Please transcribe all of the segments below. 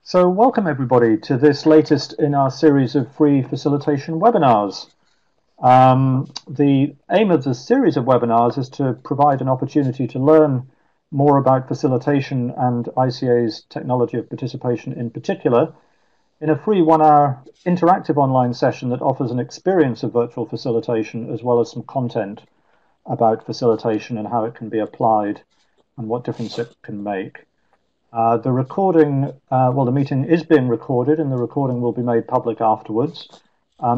So welcome everybody to this latest in our series of free facilitation webinars. The aim of this series of webinars is to provide an opportunity to learn more about facilitation and ICA's technology of participation in particular in a free 1-hour interactive online session that offers an experience of virtual facilitation as well as some content about facilitation and how it can be applied and what difference it can make. The recording, the meeting is being recorded and the recording will be made public afterwards.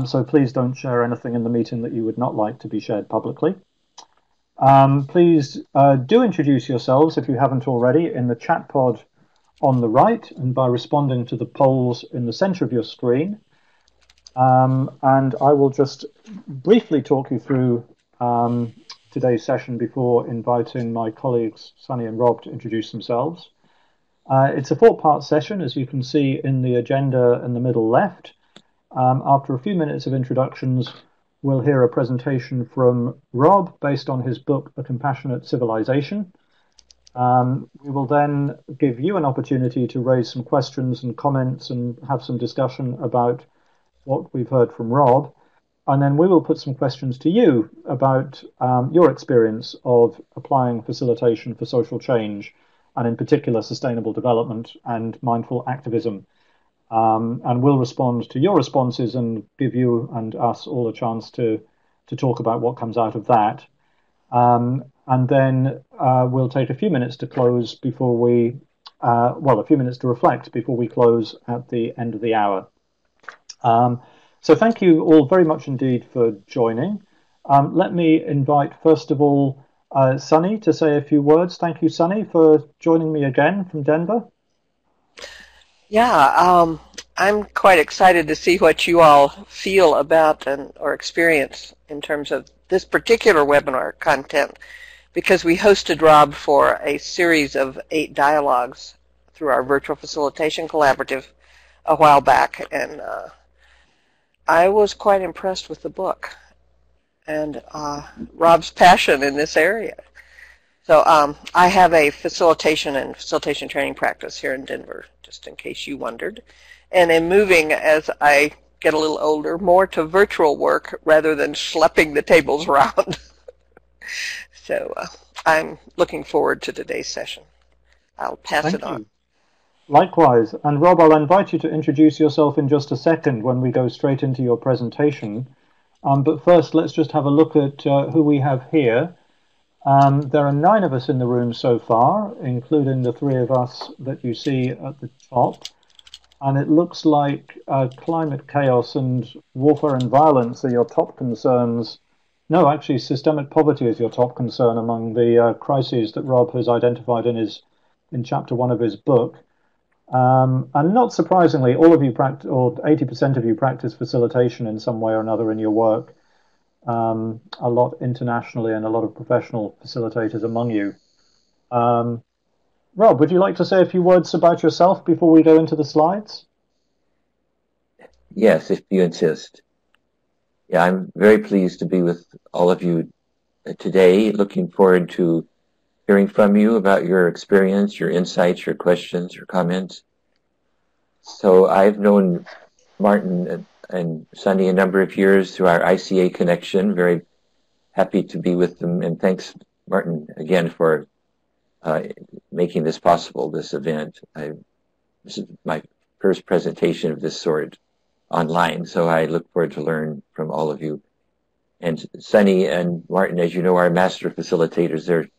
So please don't share anything in the meeting that you would not like to be shared publicly. Please do introduce yourselves if you haven't already in the chat pod on the right and by responding to the polls in the center of your screen. And I will just briefly talk you through today's session before inviting my colleagues Sunny and Rob to introduce themselves. It's a 4-part session, as you can see in the agenda in the middle left. After a few minutes of introductions, we'll hear a presentation from Rob based on his book, A Compassionate Civilization. We will then give you an opportunity to raise some questions and comments and have some discussion about what we've heard from Rob. And then we will put some questions to you about your experience of applying facilitation for social change, and in particular sustainable development and mindful activism. And we'll respond to your responses and give you and us all a chance to talk about what comes out of that. And then we'll take a few minutes to close before we, a few minutes to reflect before we close at the end of the hour. So thank you all very much indeed for joining. Let me invite, first of all, Sunny to say a few words. Thank you, Sunny, for joining me again from Denver. Yeah, I'm quite excited to see what you all feel about or experience in terms of this particular webinar content, because we hosted Rob for a series of 8 dialogues through our Virtual Facilitation Collaborative a while back, and I was quite impressed with the book and Rob's passion in this area. So I have a facilitation and facilitation training practice here in Denver, just in case you wondered, and am moving as I get a little older more to virtual work rather than schlepping the tables around. So I'm looking forward to today's session. I'll pass it on. Likewise. And Rob, I'll invite you to introduce yourself in just a second when we go straight into your presentation. But first, let's just have a look at who we have here. There are 9 of us in the room so far, including the 3 of us that you see at the top. And it looks like climate chaos and warfare and violence are your top concerns. No, actually, systemic poverty is your top concern among the crises that Rob has identified in chapter 1 of his book. And not surprisingly, all of you practice, or 80% of you practice facilitation in some way or another in your work, a lot internationally and a lot of professional facilitators among you. Rob, would you like to say a few words about yourself before we go into the slides? Yes, if you insist. Yeah, I'm very pleased to be with all of you today. Looking forward to hearing from you about your experience, your insights, your questions, your comments. So I've known Martin and Sunny a number of years through our ICA connection. Very happy to be with them. And thanks, Martin, again for making this possible, this event. This is my first presentation of this sort online, so I look forward to learn from all of you. And Sunny and Martin, as you know, are master facilitators.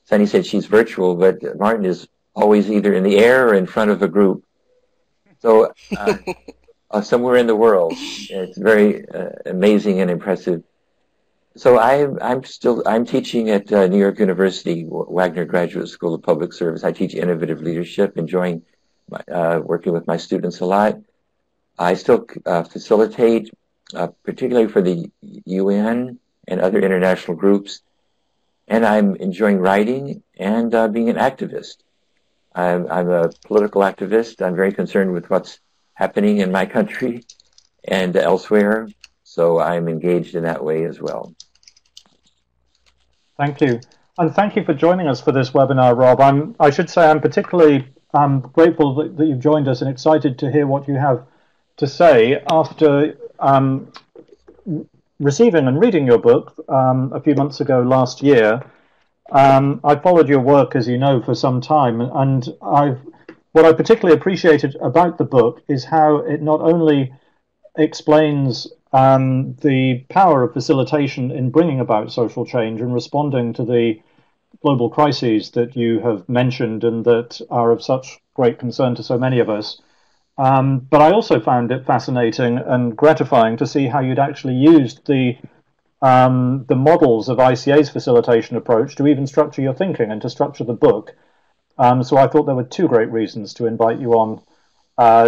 Sunny said she's virtual, but Martin is always either in the air or in front of a group. So somewhere in the world. It's very amazing and impressive. So I'm teaching at New York University, Wagner Graduate School of Public Service. I teach innovative leadership, enjoying working with my students a lot. I still facilitate, particularly for the UN and other international groups. And I'm enjoying writing and being an activist. I'm a political activist. I'm very concerned with what's happening in my country and elsewhere. So I'm engaged in that way as well. Thank you. And thank you for joining us for this webinar, Rob. I should say I'm particularly I'm grateful that you've joined us and excited to hear what you have to say after receiving and reading your book a few months ago last year. I followed your work, as you know, for some time, and what I particularly appreciated about the book is how it not only explains the power of facilitation in bringing about social change and responding to the global crises that you have mentioned and that are of such great concern to so many of us. But I also found it fascinating and gratifying to see how you'd actually used the models of ICA's facilitation approach to even structure your thinking and to structure the book. So I thought there were two great reasons to invite you on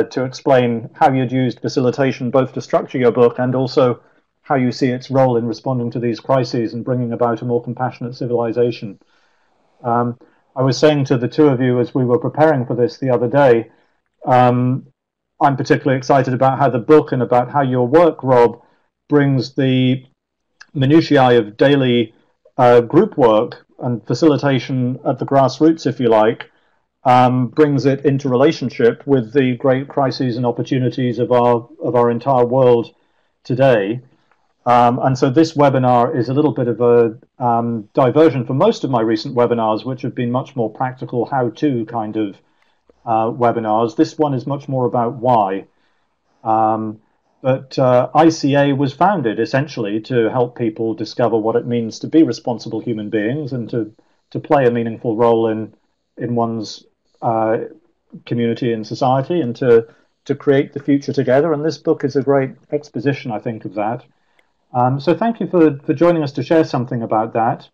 to explain how you'd used facilitation both to structure your book and also how you see its role in responding to these crises and bringing about a more compassionate civilization. I was saying to the two of you as we were preparing for this the other day, I'm particularly excited about how the book and about how your work, Rob, brings the minutiae of daily group work and facilitation at the grassroots, if you like, brings it into relationship with the great crises and opportunities of our entire world today. And so this webinar is a little bit of a diversion from most of my recent webinars, which have been much more practical how-to kind of webinars. This one is much more about why. But ICA was founded essentially to help people discover what it means to be responsible human beings and to play a meaningful role in one's community and society and to create the future together. And this book is a great exposition, I think, of that. So thank you for joining us to share something about that.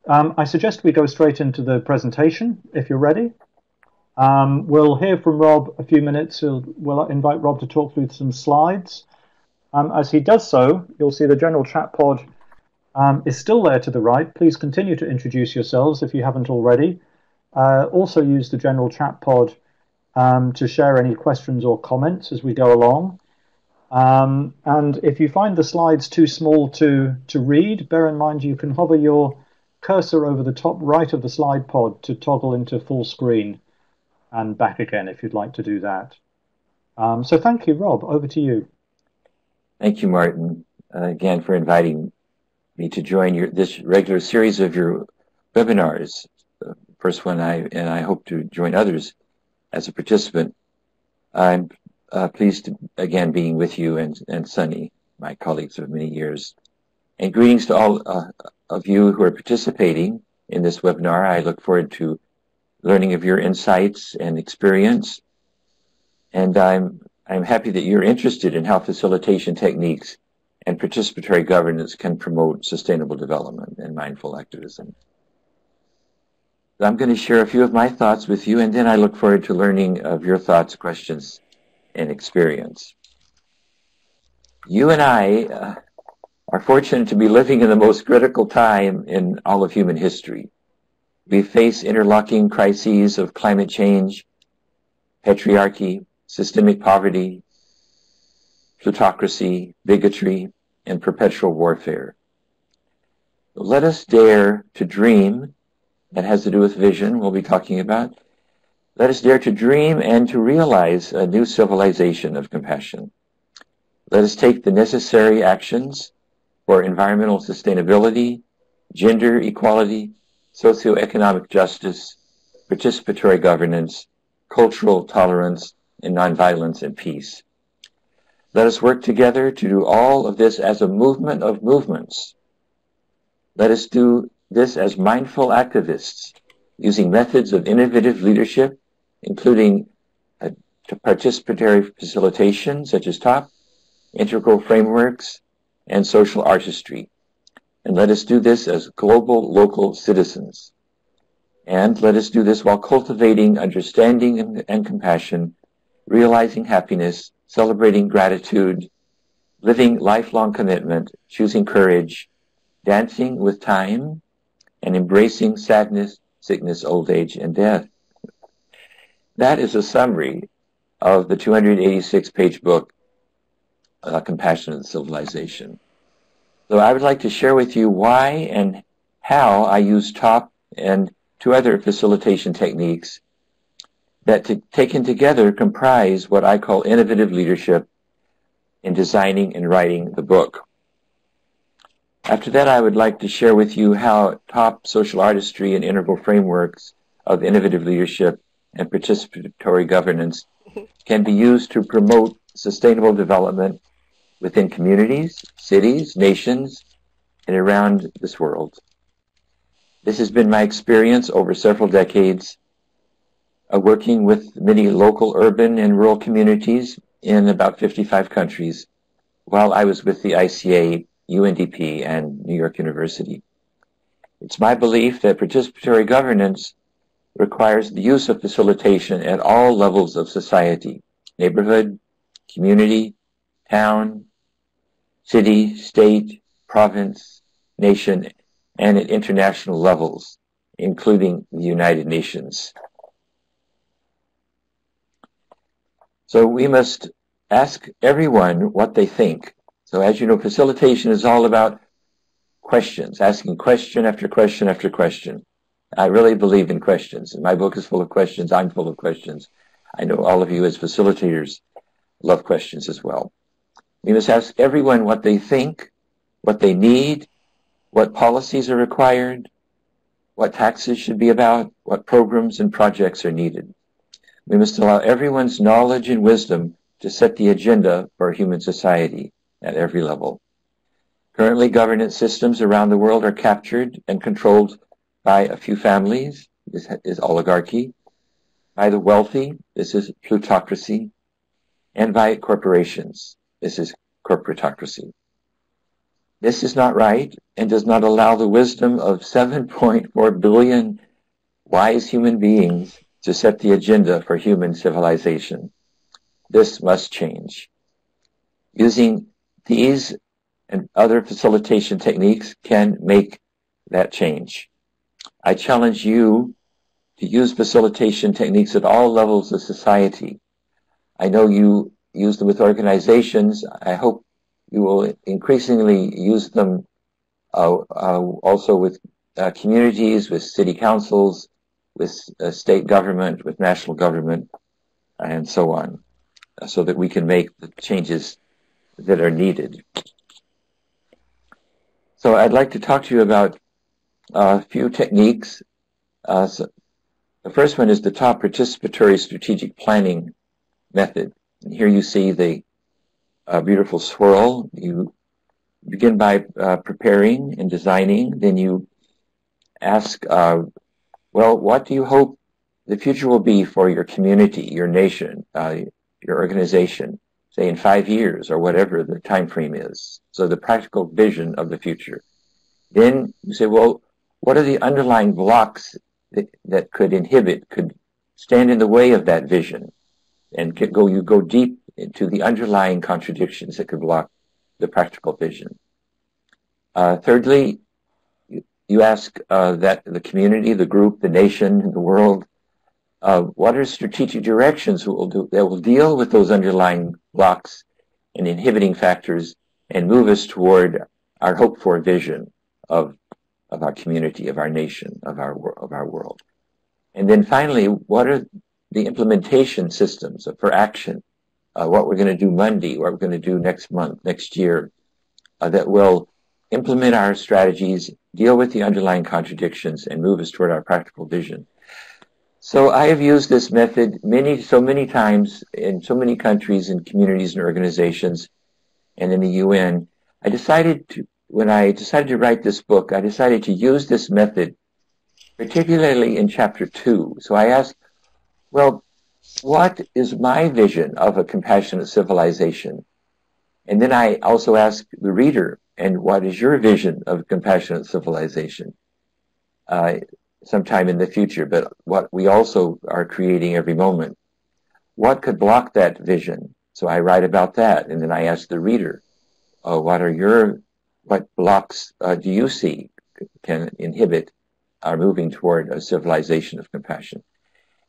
I suggest we go straight into the presentation, if you're ready. We'll hear from Rob a few minutes. We'll invite Rob to talk through some slides. As he does so, you'll see the general chat pod is still there to the right. Please continue to introduce yourselves if you haven't already. Also use the general chat pod to share any questions or comments as we go along. And if you find the slides too small to read, bear in mind you can hover your cursor over the top right of the slide pod to toggle into full screen and back again if you'd like to do that. So thank you, Rob. Over to you. Thank you, Martin, again for inviting me to join this regular series of your webinars. The first one, I hope to join others as a participant. I'm pleased to again being with you and Sunny, my colleagues of many years. And greetings to all of you who are participating in this webinar. I look forward to learning of your insights and experience. And I'm happy that you're interested in how facilitation techniques and participatory governance can promote sustainable development and mindful activism. So I'm going to share a few of my thoughts with you, and then I look forward to learning of your thoughts, questions, and experience. You and I are fortunate to be living in the most critical time in all of human history. We face interlocking crises of climate change, patriarchy, systemic poverty, plutocracy, bigotry, and perpetual warfare. Let us dare to dream. That has to do with vision we'll be talking about. Let us dare to dream and to realize a new civilization of compassion. Let us take the necessary actions for environmental sustainability, gender equality, socioeconomic justice, participatory governance, cultural tolerance, and nonviolence and peace. Let us work together to do all of this as a movement of movements. Let us do this as mindful activists, using methods of innovative leadership, including participatory facilitation, such as TOP, integral frameworks, and social artistry. And let us do this as global, local citizens. And let us do this while cultivating understanding and compassion, realizing happiness, celebrating gratitude, living lifelong commitment, choosing courage, dancing with time, and embracing sadness, sickness, old age, and death. That is a summary of the 286-page book, Compassionate Civilization. So I would like to share with you why and how I use TOP and two other facilitation techniques that taken together comprise what I call innovative leadership in designing and writing the book. After that, I would like to share with you how top social artistry and integral frameworks of innovative leadership and participatory governance can be used to promote sustainable development within communities, cities, nations, and around this world. This has been my experience over several decades of working with many local, urban, and rural communities in about 55 countries while I was with the ICA, UNDP, and New York University. It's my belief that participatory governance requires the use of facilitation at all levels of society: neighborhood, community, town, city, state, province, nation, and at international levels, including the United Nations. So we must ask everyone what they think. So as you know, facilitation is all about questions, asking question after question after question. I really believe in questions. My book is full of questions. I'm full of questions. I know all of you as facilitators love questions as well. We must ask everyone what they think, what they need, what policies are required, what taxes should be about, what programs and projects are needed. We must allow everyone's knowledge and wisdom to set the agenda for human society at every level. Currently, governance systems around the world are captured and controlled by a few families. This is oligarchy. By the wealthy, this is plutocracy. And by corporations, this is corporatocracy. This is not right and does not allow the wisdom of 7.4 billion wise human beings to set the agenda for human civilization. This must change. Using these and other facilitation techniques can make that change. I challenge you to use facilitation techniques at all levels of society. I know you use them with organizations. I hope you will increasingly use them also with communities, with city councils, with state government, with national government, and so on, so that we can make the changes that are needed. So I'd like to talk to you about a few techniques. So the first one is the top participatory strategic planning method. And here you see the beautiful swirl. You begin by preparing and designing. Then you ask, well, what do you hope the future will be for your community, your nation, your organization, say in 5 years or whatever the time frame is? So the practical vision of the future. Then you say, well, what are the underlying blocks that could inhibit, could stand in the way of that vision? And you go deep into the underlying contradictions that could block the practical vision. Thirdly, you ask that the community, the group, the nation, the world, what are strategic directions that will deal with those underlying blocks and inhibiting factors and move us toward our hoped-for vision of our community, of our nation, of our world. And then finally, what are the implementation systems for action, what we're going to do Monday, what we're going to do next month, next year, that will implement our strategies, deal with the underlying contradictions, and move us toward our practical vision. So I have used this method so many times in so many countries and communities and organizations and in the UN. When I decided to write this book, I decided to use this method, particularly in chapter 2. So I asked, well, what is my vision of a compassionate civilization? And then I also asked the reader, and what is your vision of compassionate civilization? Sometime in the future, but what we also are creating every moment. What could block that vision? So I write about that, and then I ask the reader, what blocks do you see can inhibit our moving toward a civilization of compassion?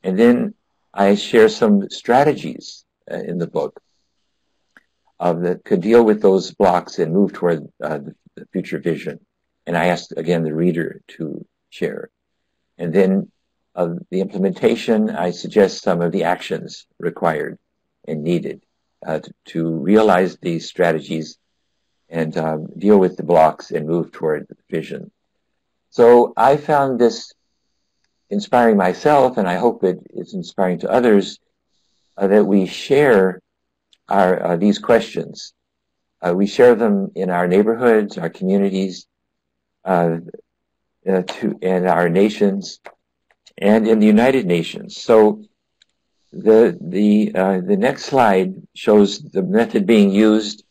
And then I share some strategies in the book that could deal with those blocks and move toward the future vision. And I ask, again, the reader to share. And then of the implementation, I suggest some of the actions required and needed to realize these strategies and deal with the blocks and move toward the vision. So I found this inspiring myself, and I hope it is inspiring to others, that we share these questions. We share them in our neighborhoods, our communities, and our nations, and in the United Nations. So the next slide shows the method being used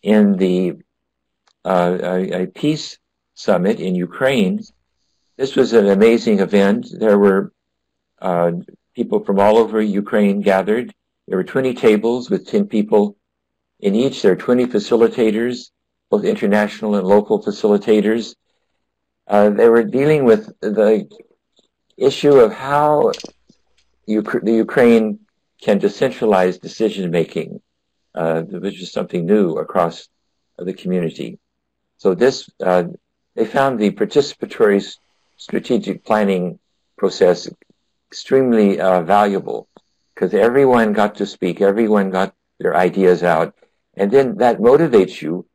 in the a peace summit in Ukraine. This was an amazing event. There were people from all over Ukraine gathered. There were 20 tables with 10 people in each. There are 20 facilitators, both international and local facilitators. They were dealing with the issue of how the Ukraine can decentralize decision-making, which is something new across the community. So this, they found the participatory strategic planning process extremely valuable, because everyone got to speak, everyone got their ideas out, and then that motivates you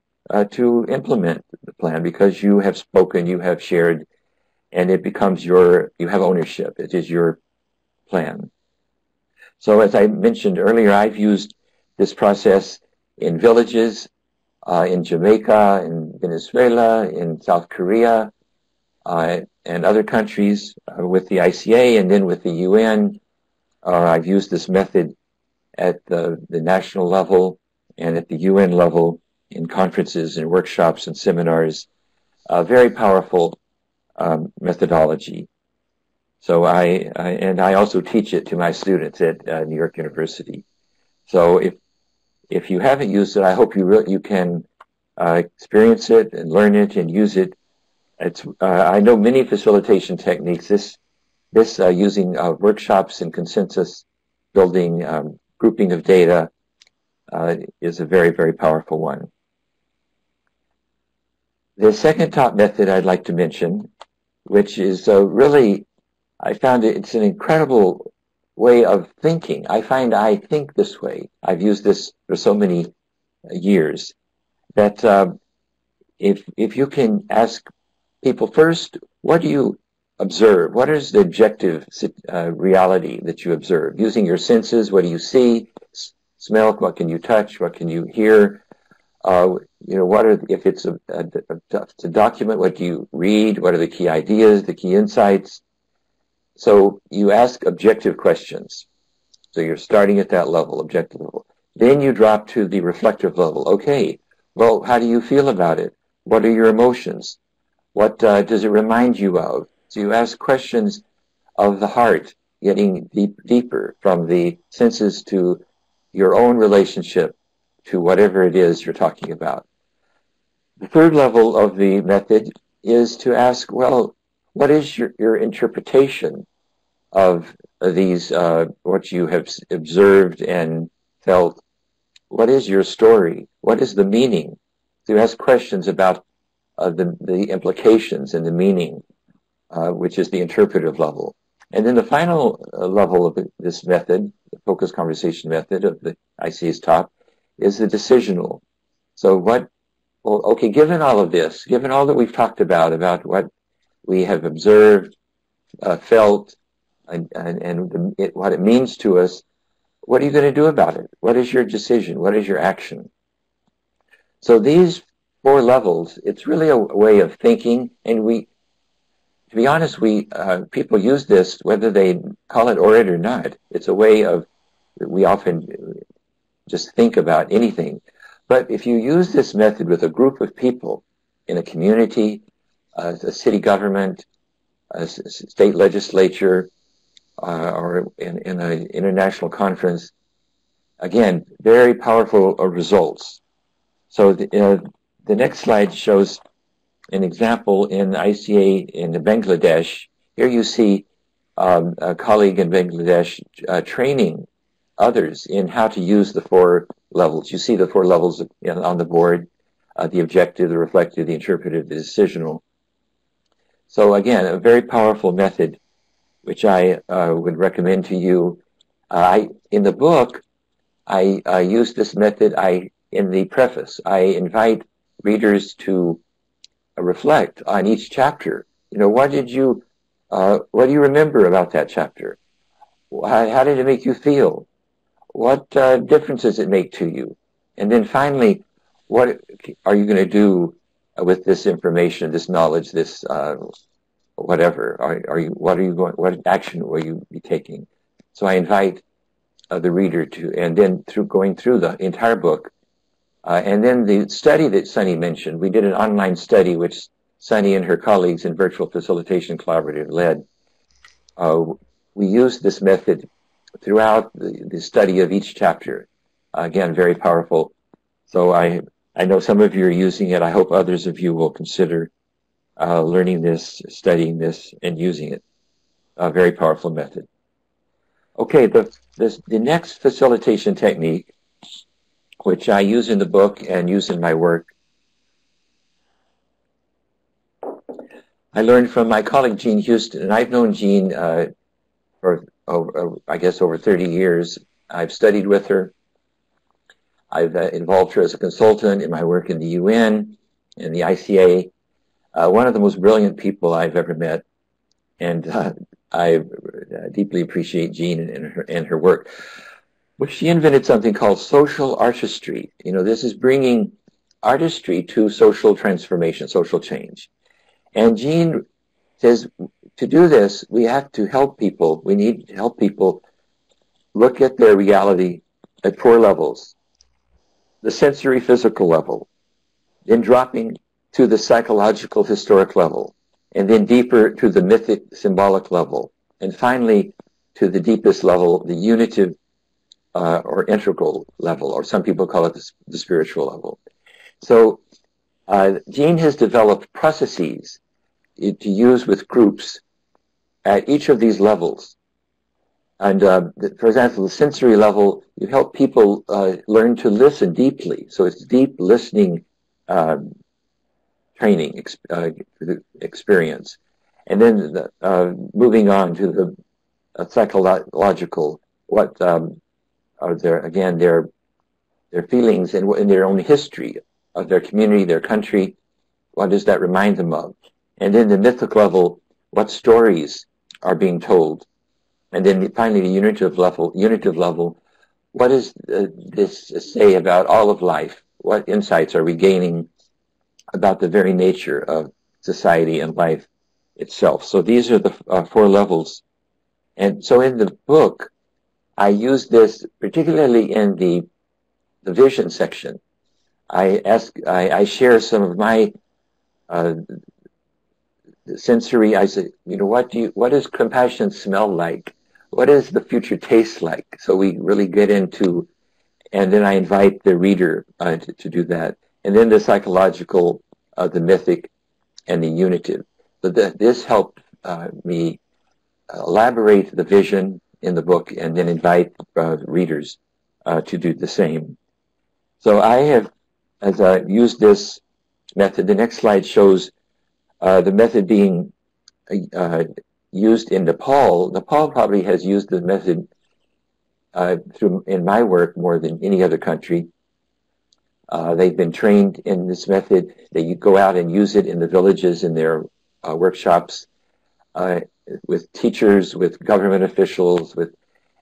to implement the plan, because you have spoken, you have shared, and it becomes you have ownership. It is your plan. So as I mentioned earlier, I've used this process in villages, in Jamaica, in Venezuela, in South Korea, and other countries with the ICA, and then with the UN. I've used this method at the national level and at the UN level in conferences and workshops and seminars. Very powerful methodology. So I also teach it to my students at New York University. So if you haven't used it, I hope you can experience it and learn it and use it. I know many facilitation techniques. This using workshops and consensus building, grouping of data is a very, very powerful one. The second top method I'd like to mention, which is really, I found it's an incredible way of thinking. I find I think this way. I've used this for so many years, that if you can ask people first, what do you observe? What is the objective reality that you observe? Using your senses, what do you see, smell, what can you touch, what can you hear? What are, if it's a document, what do you read? What are the key ideas, the key insights? So you ask objective questions. So you're starting at that level, objective level. Then you drop to the reflective level. Okay, well, how do you feel about it? What are your emotions? What does it remind you of? So you ask questions of the heart, getting deeper from the senses to your own relationship to whatever it is you're talking about. The third level of the method is to ask, well, what is your interpretation of these, what you have observed and felt? What is your story? What is the meaning? So you ask questions about the implications and the meaning, which is the interpretive level. And then the final level of this method, the focused conversation method of the ICA's top, is the decisional. So okay, given all of this, given all that we've talked about what we have observed, felt, and what it means to us, what are you going to do about it? What is your decision? What is your action? So these 4 levels, it's really a way of thinking, and to be honest, people use this whether they call it or not. It's a way of, we often just think about anything. But if you use this method with a group of people in a community, a city government, a state legislature, or in an international conference, again, very powerful results. So the next slide shows an example in ICA in Bangladesh. Here you see a colleague in Bangladesh training others in how to use the 4 levels. You see the 4 levels on the board, the objective, the reflective, the interpretive, the decisional. So again, a very powerful method which I would recommend to you. In the book, I use this method. In the preface, I invite readers to reflect on each chapter. What do you remember about that chapter? How did it make you feel? What difference does it make to you? And then finally, what are you going to do with this information, this knowledge, this whatever? What action will you be taking? So I invite the reader to, and then going through the entire book, and then the study that Sunny mentioned, we did an online study which Sunny and her colleagues in Virtual Facilitation Collaborative led. We used this method throughout the study of each chapter. Again, very powerful. So I know some of you are using it. I hope others of you will consider learning this, studying this, and using it. A very powerful method. Okay, the next facilitation technique, which I use in the book and use in my work, I learned from my colleague Jean Houston, and I've known Jean for I guess over 30 years. I've studied with her. I've involved her as a consultant in my work in the UN and the ICA. One of the most brilliant people I've ever met, and I deeply appreciate Jean and her work. Well, she invented something called social artistry. This is bringing artistry to social transformation, social change. And Jean says, to do this, we have to help people. We need to help people look at their reality at 4 levels. The sensory physical level, then dropping to the psychological historic level, and then deeper to the mythic symbolic level, and finally to the deepest level, the unitive or integral level, or some people call it the spiritual level. So Jean has developed processes to use with groups at each of these levels. And for example, the sensory level, you help people learn to listen deeply. So it's deep listening training experience. And then moving on to the psychological, what are their feelings and their own history of their community, their country. What does that remind them of? And then the mythic level, what stories are being told? And then finally the unitive level, what does this say about all of life? What insights are we gaining about the very nature of society and life itself? So these are the 4 levels. And so in the book, I use this particularly in the vision section. I share some of my sensory. I say, what does compassion smell like? What does the future taste like? So we really get into, and then I invite the reader to do that. And then the psychological, the mythic, and the unitive. So this helped me elaborate the vision in the book, and then invite readers to do the same. So I have, as I used this method, the next slide shows the method being used in Nepal. Nepal probably has used the method in my work more than any other country. They've been trained in this method. They go out and use it in the villages, in their workshops, with teachers, with government officials,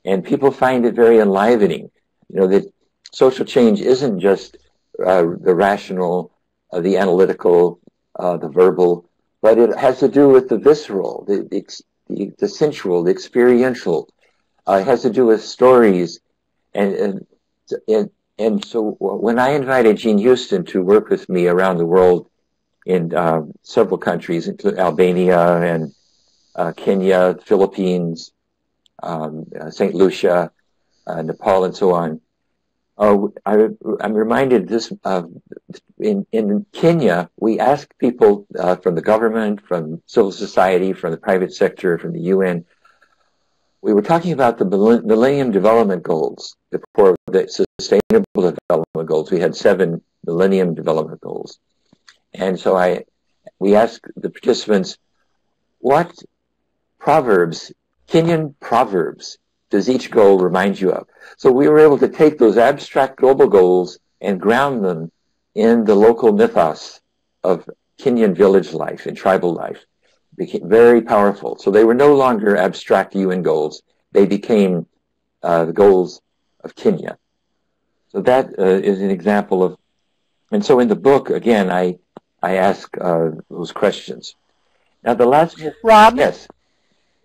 and people find it very enlivening. That social change isn't just the rational, the analytical, the verbal, but it has to do with the visceral, the sensual, the experiential. It has to do with stories, and so when I invited Jean Houston to work with me around the world in several countries, including Albania and Kenya, Philippines, St. Lucia, Nepal, and so on. I'm reminded this in Kenya, we ask people from the government, from civil society, from the private sector, from the UN. We were talking about the Millennium Development Goals, before the Sustainable Development Goals. We had 7 Millennium Development Goals. And so we asked the participants, what proverbs Kenyan proverbs does each goal remind you of? So we were able to take those abstract global goals and ground them in the local mythos of Kenyan village life and tribal life. Became very powerful. So they were no longer abstract UN goals. They became the goals of Kenya. So that is an example of, and so in the book, again, I ask those questions. Now the last, Rob? yes.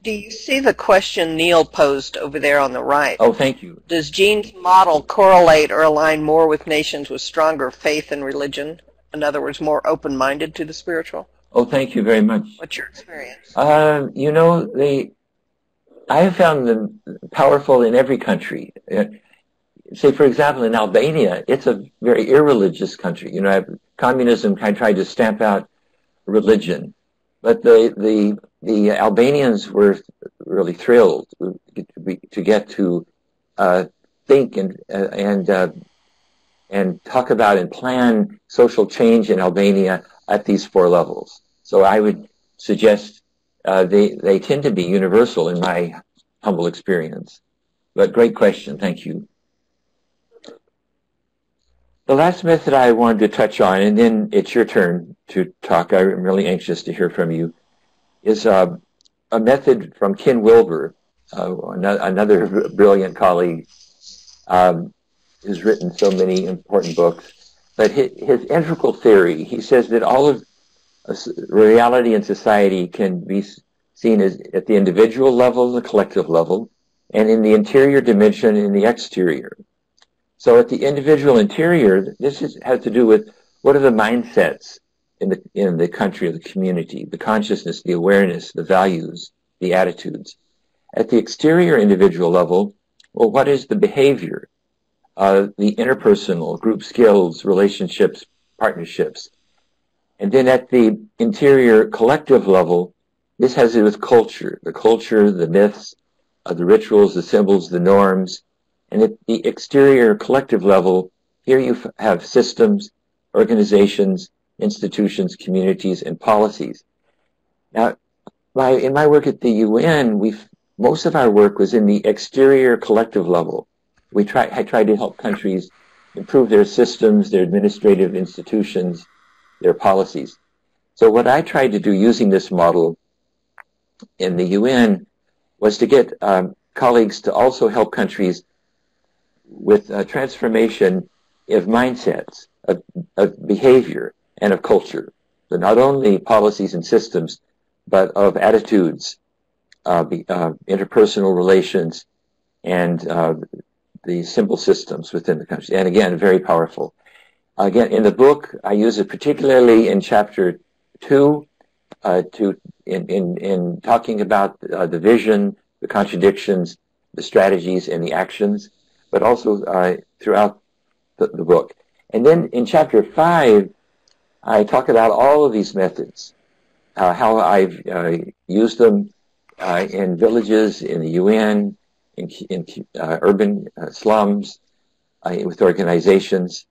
Do you see the question Neil posed over there on the right? Oh, thank you. Does Jean's model correlate or align more with nations with stronger faith and religion? In other words, more open-minded to the spiritual? Oh, thank you very much. What's your experience? You know, I have found them powerful in every country. Say, for example, in Albania, it's a very irreligious country. You know, communism kind of tried to stamp out religion, but the Albanians were really thrilled to get to think and talk about and plan social change in Albania at these 4 levels. So I would suggest they tend to be universal in my humble experience. But great question, thank you. The last method I wanted to touch on, and then it's your turn to talk, I'm really anxious to hear from you, is a method from Ken Wilber, another brilliant colleague, who's written so many important books. But his integral theory, he says that all of reality and society can be seen as at the individual level, the collective level, and in the interior dimension, in the exterior. So at the individual interior, this has to do with what are the mindsets in the country or the community, the consciousness, the awareness, the values, the attitudes. At the exterior individual level, well, what is the behavior, the interpersonal, group skills, relationships, partnerships. And then at the interior collective level, this has to do with culture, the myths, the rituals, the symbols, the norms. And at the exterior collective level, here you have systems, organizations, institutions, communities, and policies. Now, in my work at the UN, most of our work was in the exterior collective level. I tried to help countries improve their systems, their administrative institutions, their policies. So what I tried to do using this model in the UN was to get colleagues to also help countries with transformation of mindsets, of behavior, and of culture. So not only policies and systems, but of attitudes, interpersonal relations, and the simple systems within the country. And again, very powerful. Again, in the book, I use it particularly in chapter 2 in talking about the vision, the contradictions, the strategies, and the actions, but also throughout the book. And then in chapter 5, I talk about all of these methods, how I've used them in villages, in the UN, in urban slums, with organizations.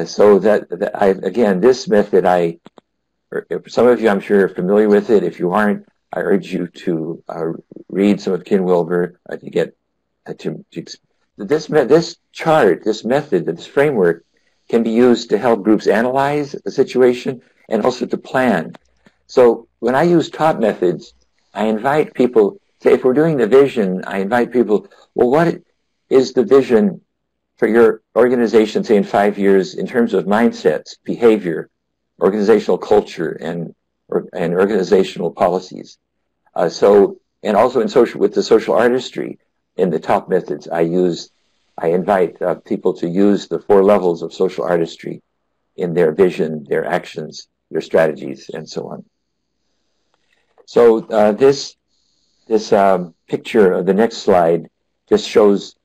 So that again, this method, some of you I'm sure are familiar with it. If you aren't, I urge you to read some of Ken Wilber to get this chart, this method, this framework can be used to help groups analyze the situation and also to plan. So when I use top methods, I invite people, say if we're doing the vision, I invite people, well, what is the vision for your organization, say in 5 years, in terms of mindsets, behavior, organizational culture, and organizational policies? And also with the social artistry, in the top methods, I invite people to use the 4 levels of social artistry in their vision, their actions, their strategies, and so on. So this picture of the next slide just shows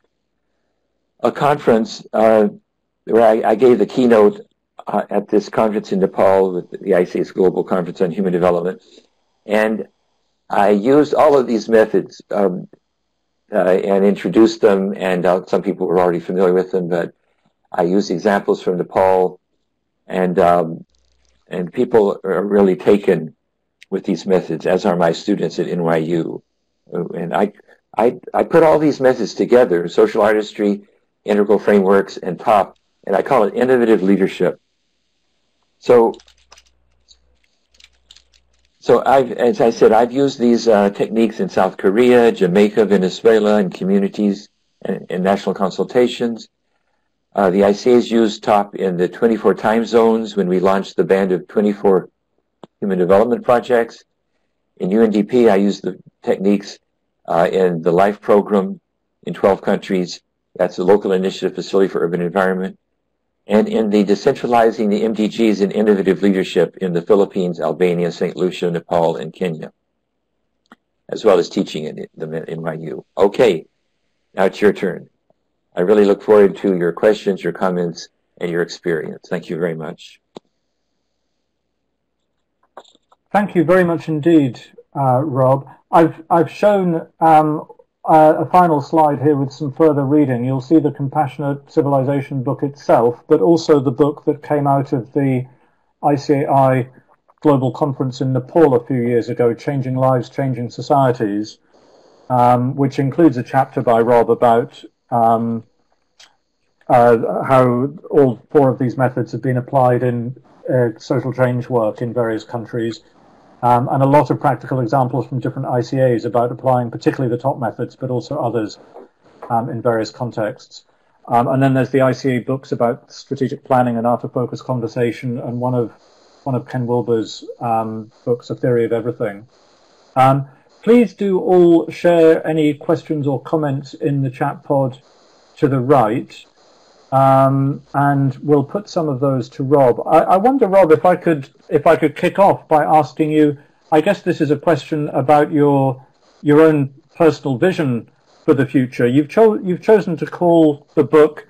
a conference where I gave the keynote at this conference in Nepal with the ICS Global Conference on Human Development. And I used all of these methods and introduced them, and some people were already familiar with them, but I used examples from Nepal, and people are really taken with these methods, as are my students at NYU. And I put all these methods together: social artistry, integral frameworks, and POP, and I call it innovative leadership. So as I said, I've used these techniques in South Korea, Jamaica, Venezuela, in communities and national consultations. The ICA's used TOP in the 24 time zones when we launched the band of 24 human development projects. In UNDP, I used the techniques in the LIFE program in 12 countries. That's the Local Initiative Facility for Urban Environment. And in the decentralizing the MDGs in innovative leadership in the Philippines, Albania, St. Lucia, Nepal, and Kenya, as well as teaching in NYU. Okay, now it's your turn. I really look forward to your questions, your comments, and your experience. Thank you very much. Thank you very much indeed, Rob. I've shown a final slide here with some further reading. You'll see the Compassionate Civilization book itself, but also the book that came out of the ICAI Global Conference in Nepal a few years ago, Changing Lives, Changing Societies, which includes a chapter by Rob about how all four of these methods have been applied in social change work in various countries. And a lot of practical examples from different ICAs about applying particularly the top methods, but also others in various contexts. And then there's the ICA books about strategic planning and art of focused conversation, and one of Ken Wilber's books, A Theory of Everything. Please do all share any questions or comments in the chat pod to the right. And we'll put some of those to Rob. I wonder, Rob, if I could kick off by asking you, I guess this is a question about your own personal vision for the future. You've chosen to call the book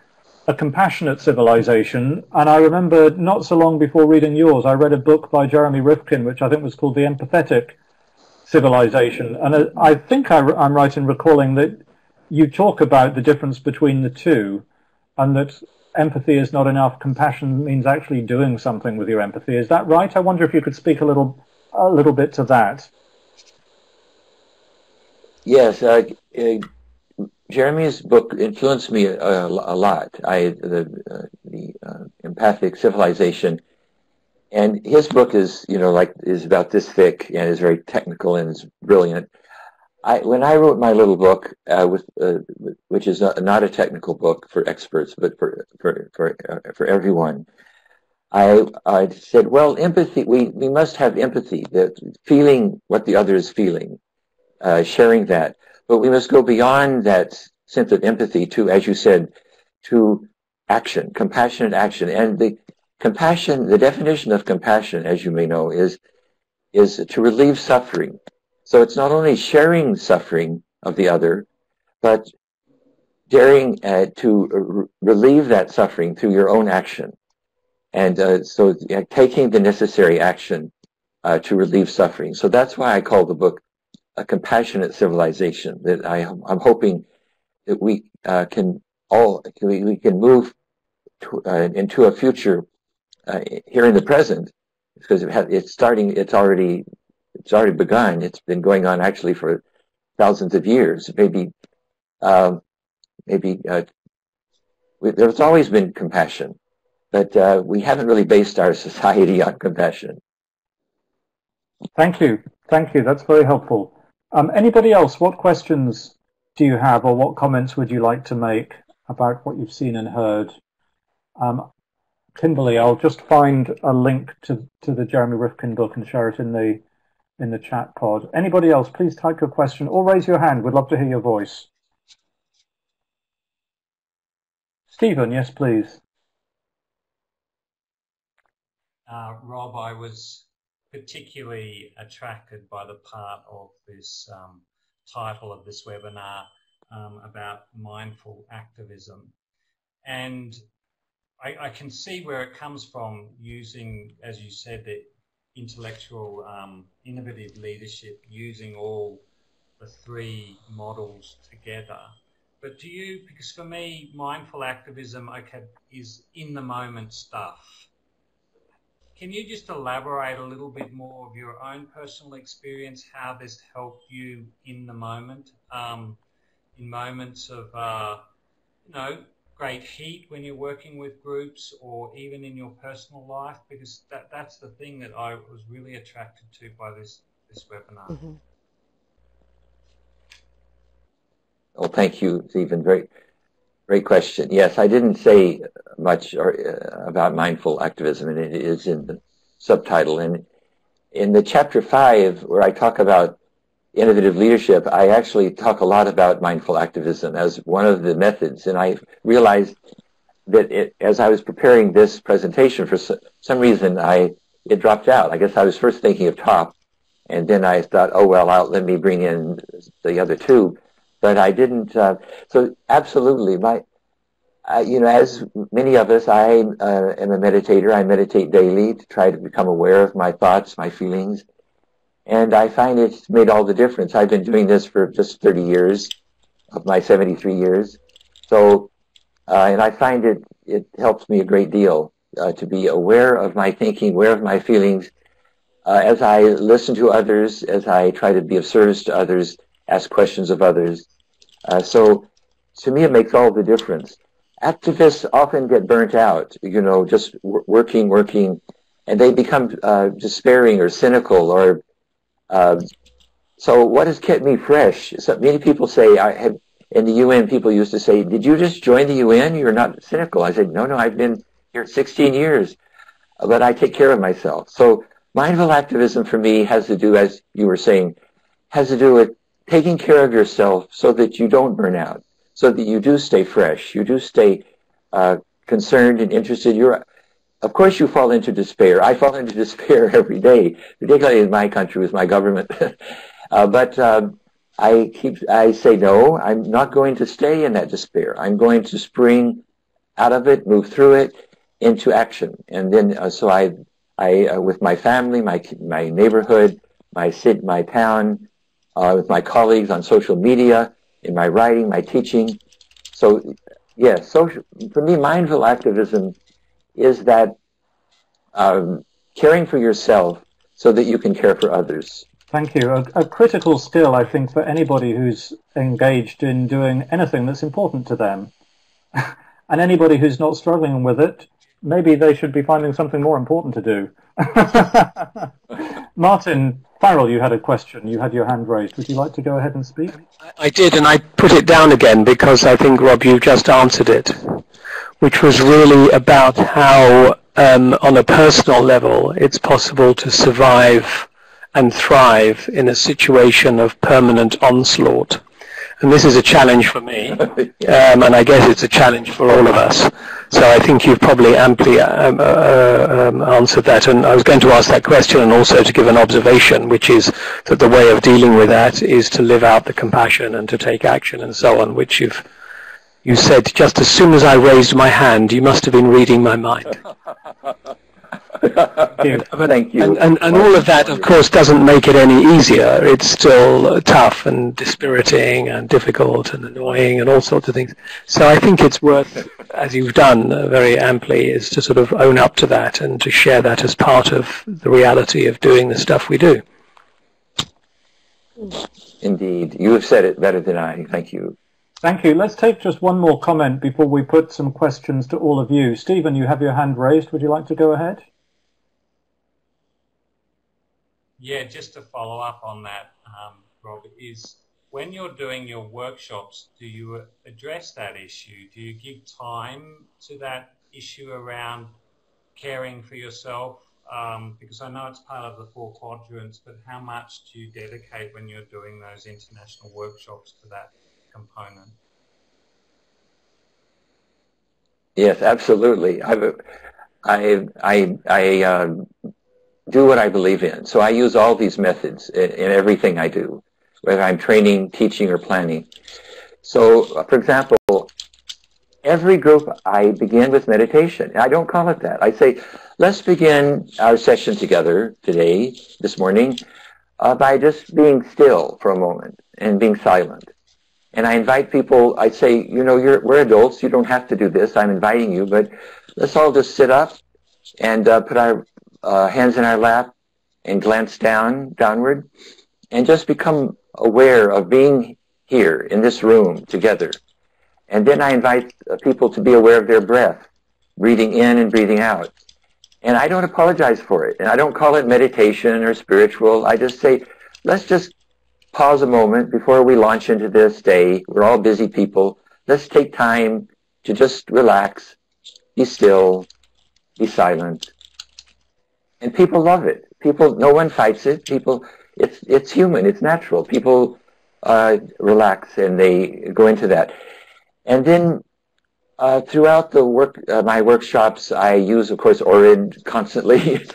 A Compassionate Civilization, and I remember not so long before reading yours, I read a book by Jeremy Rifkin, which I think was called The Empathetic Civilization, and I think I'm right in recalling that you talk about the difference between the two, and that empathy is not enough. Compassion means actually doing something with your empathy. Is that right? I wonder if you could speak a little bit to that. Yes, Jeremy's book influenced me a lot. The Empathic Civilization, and his book is is about this thick and is very technical and is brilliant. When I wrote my little book, which is not a technical book for experts, but for everyone, I said, well, empathy. We must have empathy, that feeling what the other is feeling, sharing that. But we must go beyond that sense of empathy to, as you said, to action, compassionate action. And the definition of compassion, as you may know, is to relieve suffering. So it's not only sharing suffering of the other, but daring to relieve that suffering through your own action. And so taking the necessary action to relieve suffering. So that's why I call the book A Compassionate Civilization, that I'm hoping that we can move into a future here in the present, because it's already begun. It's been going on actually for thousands of years. There's always been compassion, but we haven't really based our society on compassion. Thank you. That's very helpful. Anybody else? What questions do you have, or what comments would you like to make about what you've seen and heard? Kimberly, I'll just find a link to the Jeremy Rifkin book and share it in the chat pod. Anybody else, please type your question or raise your hand. We'd love to hear your voice. Stephen, yes, please. Rob, I was particularly attracted by the part of this title of this webinar about mindful activism. And I can see where it comes from, using, as you said, the intellectual innovative leadership, using all the three models together. But because for me, mindful activism is in the moment stuff. can you just elaborate a little bit more of your own personal experience, how this helped you in the moment, in moments of, you know, great heat when you're working with groups, or even in your personal life? Because that's the thing that I was really attracted to by this webinar. Mm-hmm. Well, thank you, Stephen. Great question. Yes, I didn't say much about mindful activism, and it is in the subtitle. And in the chapter 5, where I talk about innovative leadership, I actually talk a lot about mindful activism as one of the methods. And I realized that as I was preparing this presentation, for some reason, it dropped out. I guess I was first thinking of top, and then I thought, oh, well, let me bring in the other two. But I didn't. So absolutely, you know, as many of us, I am a meditator. I meditate daily to try to become aware of my thoughts, my feelings. And I find it's made all the difference. I've been doing this for just 30 years of my 73 years. So, and I find it helps me a great deal to be aware of my thinking, aware of my feelings, as I listen to others, as I try to be of service to others, ask questions of others. So to me, it makes all the difference. Activists often get burnt out, you know, just working, and they become despairing or cynical or so what has kept me fresh? So many people say, in the UN, people used to say, did you just join the UN? You're not cynical. I said, no, I've been here 16 years, but I take care of myself. So mindful activism for me has to do, as you were saying, has to do with taking care of yourself so that you don't burn out, so that you do stay fresh, you do stay concerned and interested. Of course you fall into despair. I fall into despair every day, particularly in my country with my government. But I say, no, I'm not going to stay in that despair. I'm going to spring out of it, move through it into action. And then, so I with my family, my neighborhood, my city, my town, with my colleagues on social media, in my writing, my teaching. So, yes, for me, mindful activism is that caring for yourself so that you can care for others. Thank you. A critical skill, I think, for anybody who's engaged in doing anything that's important to them. And anybody who's not struggling with it, maybe they should be finding something more important to do. Martin Farrell, you had a question. You had your hand raised. Would you like to go ahead and speak? I did, and I put it down again because I think, Rob, you just answered it, which was really about how, on a personal level, it's possible to survive and thrive in a situation of permanent onslaught. And this is a challenge for me, and I guess it's a challenge for all of us. So I think you've probably amply answered that. And I was going to ask that question and also to give an observation, which is that the way of dealing with that is to live out the compassion and to take action and so on, which you said just as soon as I raised my hand, you must have been reading my mind. Thank you. And all of that, of course, doesn't make it any easier. It's still tough and dispiriting and difficult and annoying and all sorts of things. So I think it's worth, as you've done very amply, is to sort of own up to that and to share that as part of the reality of doing the stuff we do. Indeed. You have said it better than I. Thank you. Thank you. Let's take just one more comment before we put some questions to all of you. Stephen, you have your hand raised. Would you like to go ahead? Yeah, just to follow up on that, Rob, is when you're doing your workshops, do you address that issue? Do you give time to that issue around caring for yourself? Because I know it's part of the 4 quadrants, but how much do you dedicate when you're doing those international workshops to that component? Yes, absolutely. I do what I believe in. So I use all these methods in everything I do, whether I'm training, teaching, or planning. So, for example, every group I begin with meditation. I don't call it that. I say, let's begin our session together today, this morning, by just being still for a moment and being silent. And I invite people, I say, you know, we're adults, you don't have to do this, I'm inviting you, but let's all just sit up and put our hands in our lap and glance downward, and just become aware of being here in this room together. And then I invite people to be aware of their breath, breathing in and breathing out. And I don't apologize for it. And I don't call it meditation or spiritual. I just say, let's just pause a moment before we launch into this day. We're all busy people. Let's take time to just relax, be still, be silent. And people love it. No one fights it. It's human. It's natural. People relax and they go into that. And then throughout the my workshops, I use, of course, ORID constantly,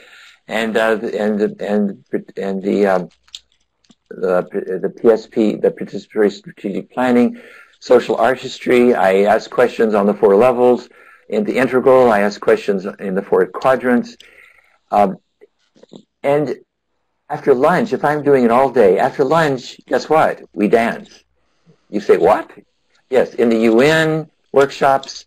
and the PSP, the Participatory Strategic Planning, social artistry. I ask questions on the 4 levels. In the integral, I ask questions in the 4 quadrants. And after lunch, if I'm doing it all day, after lunch, guess what? We dance. You say, what? Yes, in the UN workshops,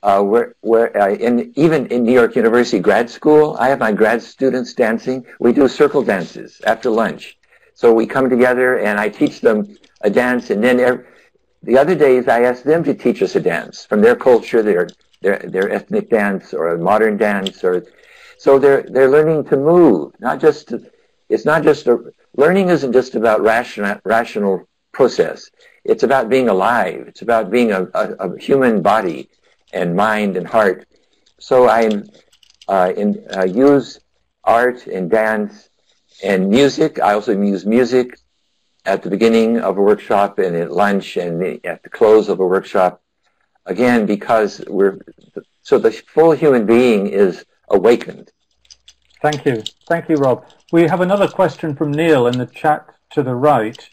even in New York University grad school, I have my grad students dancing. We do circle dances after lunch. So we come together and I teach them a dance, and then the other days I ask them to teach us a dance from their culture, their ethnic dance or a modern dance, so they're learning to move. Learning isn't just about rational process. It's about being alive. It's about being a human body and mind and heart. So I use art and dance and music. I also use music at the beginning of a workshop and at lunch and at the close of a workshop. Again, because the full human being is awakened. Thank you. Thank you, Rob. We have another question from Neil in the chat to the right,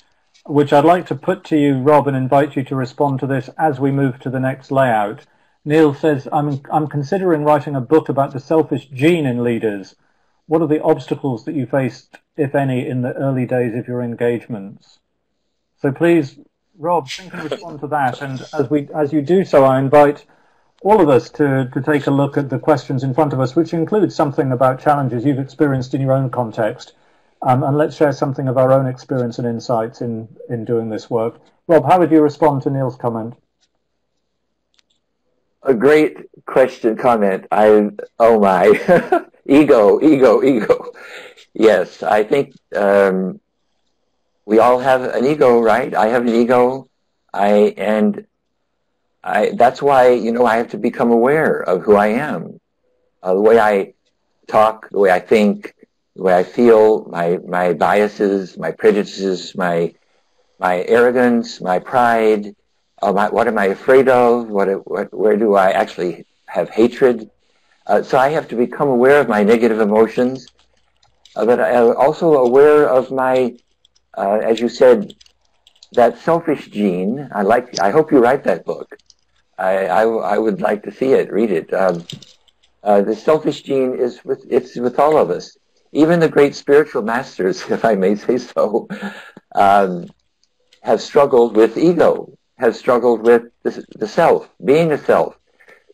which I'd like to put to you, Rob, and invite you to respond to this as we move to the next layout. Neil says, I'm considering writing a book about the selfish gene in leaders. What are the obstacles that you faced, if any, in the early days of your engagements? So please, Rob, think and respond to that. And as you do so, I invite all of us to take a look at the questions in front of us, which includes something about challenges you've experienced in your own context. And let's share something of our own experience and insights in doing this work. Rob, how would you respond to Neil's comment? A great comment. Oh my, ego. Yes, I think we all have an ego, right? I have an ego. That's why, I have to become aware of who I am, the way I talk, the way I think, the way I feel, my biases, my prejudices, my arrogance, my pride. What am I afraid of? Where do I actually have hatred? So I have to become aware of my negative emotions, but I'm also aware of my, as you said, that selfish gene. I hope you write that book. I would like to see it, read it. The selfish gene it's with all of us. Even the great spiritual masters, if I may say so, have struggled with ego, have struggled with the self, being a self.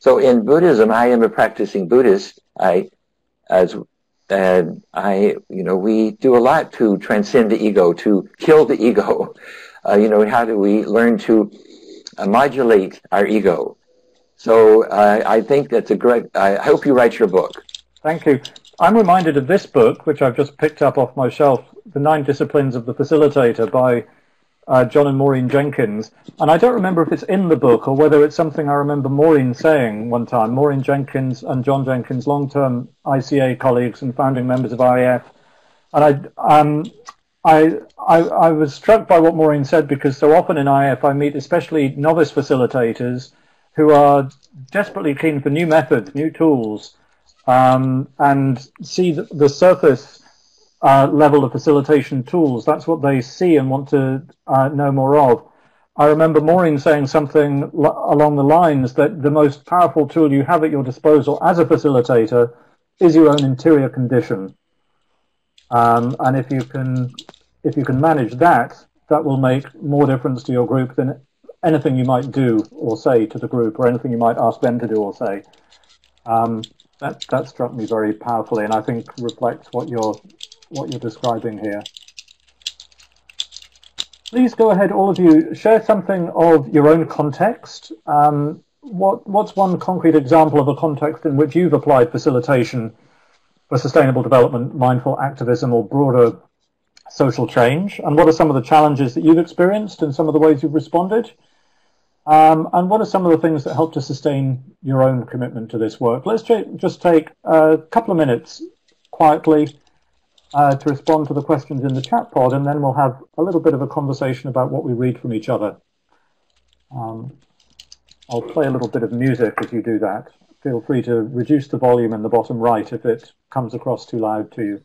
So in Buddhism, I am a practicing Buddhist. We do a lot to transcend the ego, to kill the ego. How do we learn to modulate our ego? So I think that's a great. I hope you write your book. Thank you. I'm reminded of this book, which I've just picked up off my shelf, The 9 Disciplines of the Facilitator by John and Maureen Jenkins. And I don't remember if it's in the book or whether it's something I remember Maureen saying one time. Maureen Jenkins and John Jenkins, long-term ICA colleagues and founding members of IAF. And I was struck by what Maureen said, because so often in IAF I meet especially novice facilitators who are desperately keen for new methods, new tools, and see the surface level of facilitation tools. That's what they see and want to know more of. I remember Maureen saying something along the lines that the most powerful tool you have at your disposal as a facilitator is your own interior condition. And if you can manage that, that will make more difference to your group than anything you might do or say to the group, or anything you might ask them to do or say. that struck me very powerfully, and I think reflects what you're describing here. Please go ahead, all of you, share something of your own context. What's one concrete example of a context in which you've applied facilitation for sustainable development, mindful activism, or broader social change? And what are some of the challenges that you've experienced and some of the ways you've responded? And what are some of the things that help to sustain your own commitment to this work? Let's just take a couple of minutes quietly to respond to the questions in the chat pod, and then we'll have a little bit of a conversation about what we read from each other. I'll play a little bit of music as you do that. Feel free to reduce the volume in the bottom right if it comes across too loud to you.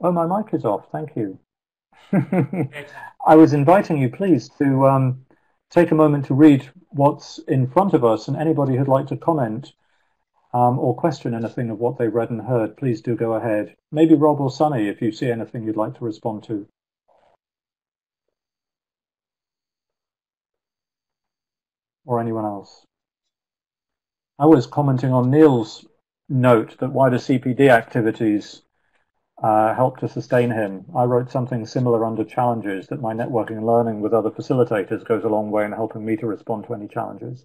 Oh, my mic is off. Thank you. I was inviting you, please, to take a moment to read what's in front of us, and anybody who'd like to comment or question anything of what they've read and heard, please do go ahead. Maybe Rob or Sunny, if you see anything you'd like to respond to. Or anyone else. I was commenting on Neil's note that wider CPD activities help to sustain him. I wrote something similar under challenges, that my networking and learning with other facilitators goes a long way in helping me to respond to any challenges.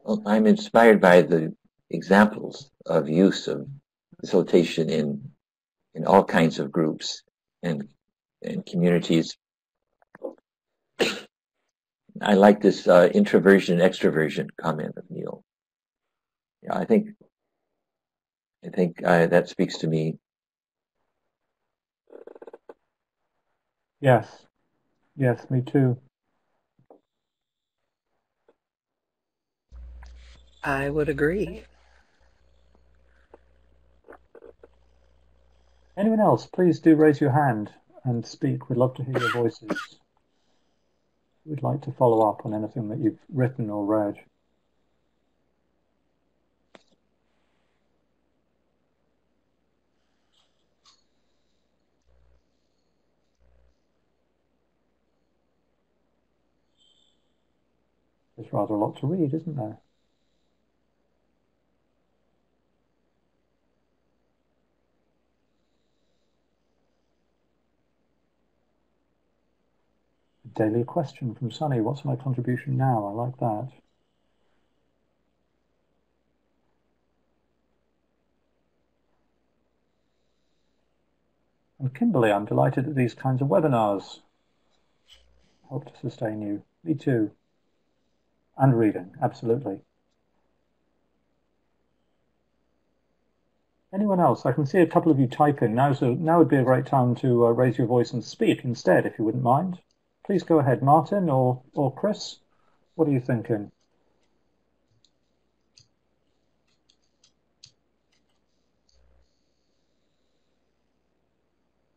Well, I'm inspired by the examples of use of facilitation in all kinds of groups and communities. I like this introversion extroversion comment of Neil. Yeah, I think that speaks to me. Yes, me too. I would agree. Anyone else, please do raise your hand and speak. We'd love to hear your voices. We'd like to follow up on anything that you've written or read. There's rather a lot to read, isn't there? Daily question from Sunny. What's my contribution now? I like that. And Kimberly, I'm delighted that these kinds of webinars help to sustain you. Me too. And reading, absolutely. Anyone else? I can see a couple of you typing. Now would be a great time to raise your voice and speak instead, if you wouldn't mind. Please go ahead, Martin or Chris. What are you thinking?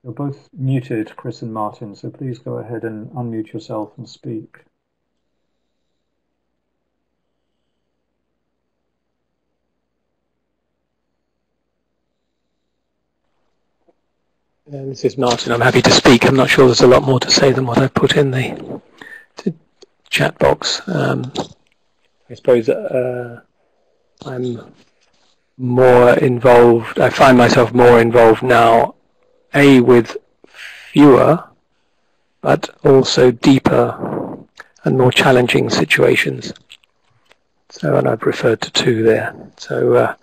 You're both muted, Chris and Martin, so please go ahead and unmute yourself and speak. This is Martin. I'm happy to speak. I'm not sure there's a lot more to say than what I put in the chat box. I suppose I'm more involved. I find myself more involved now, with fewer, but also deeper and more challenging situations. So, and I've referred to two there. So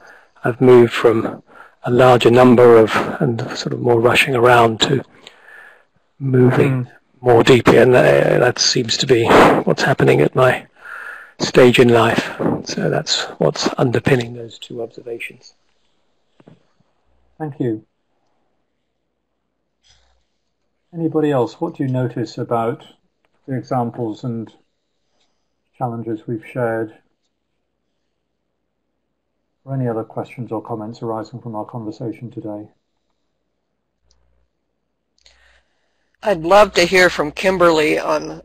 I've moved from a larger number of and sort of more rushing around to moving more deeply, and that seems to be what's happening at my stage in life. So that's what's underpinning those two observations. Thank you. Anybody else? What do you notice about the examples and challenges we've shared? Or any other questions or comments arising from our conversation today? I'd love to hear from Kimberly on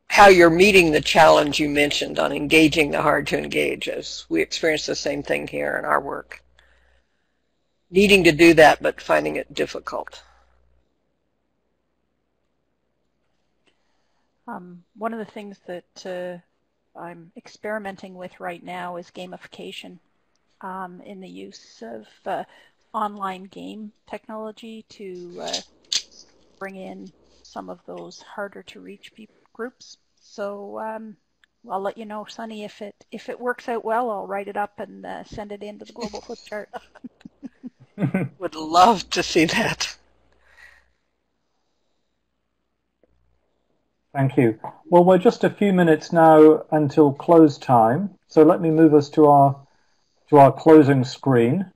how you're meeting the challenge you mentioned on engaging the hard to engage, as we experience the same thing here in our work. Needing to do that, but finding it difficult. One of the things that I'm experimenting with right now is gamification in the use of online game technology to bring in some of those harder to reach groups. So I'll let you know, Sunny, if it works out well, I'll write it up and send it into the global flip chart. Would love to see that. Thank you. Well, we're just a few minutes now until close time, so let me move us to our closing screen.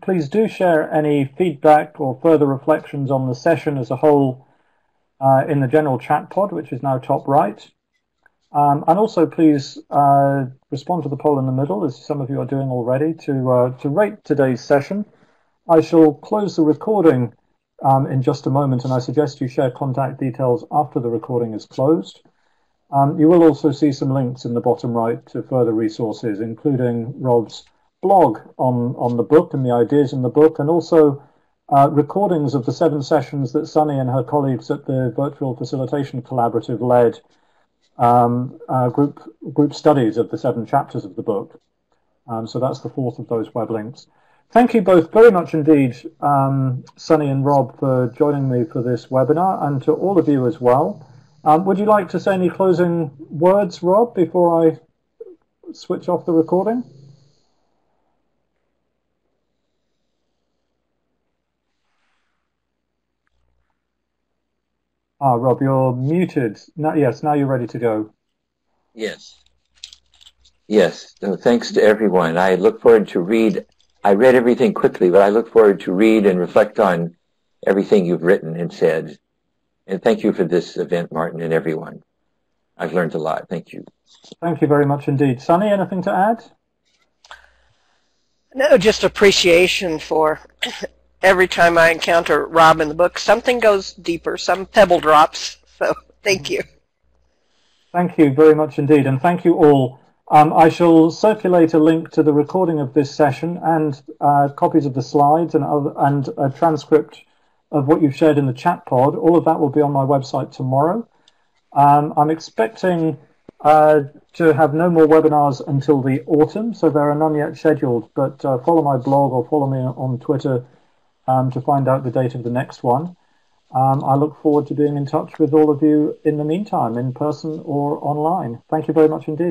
Please do share any feedback or further reflections on the session as a whole in the general chat pod, which is now top right. And also, please respond to the poll in the middle, as some of you are doing already, to rate today's session. I shall close the recording in just a moment, and I suggest you share contact details after the recording is closed. You will also see some links in the bottom right to further resources, including Rob's blog on the book and the ideas in the book, and also recordings of the 7 sessions that Sunny and her colleagues at the Virtual Facilitation Collaborative led, group studies of the 7 chapters of the book. So that's the 4th of those web links. Thank you both very much indeed, Sunny and Rob, for joining me for this webinar, and to all of you as well. Would you like to say any closing words, Rob, before I switch off the recording? Rob, you're muted. Yes, now you're ready to go. Yes. Yes. So thanks to everyone. I look forward to read. I read everything quickly, but I look forward to read and reflect on everything you've written and said. And thank you for this event, Martin, and everyone. I've learned a lot. Thank you. Thank you very much indeed. Sunny, anything to add? No, just appreciation for every time I encounter Rob in the book, something goes deeper, some pebble drops. So thank you. Thank you very much indeed, and thank you all. I shall circulate a link to the recording of this session and copies of the slides and a transcript of what you've shared in the chat pod. All of that will be on my website tomorrow. I'm expecting to have no more webinars until the autumn, so there are none yet scheduled, but follow my blog or follow me on Twitter to find out the date of the next one. I look forward to being in touch with all of you in the meantime, in person or online. Thank you very much indeed.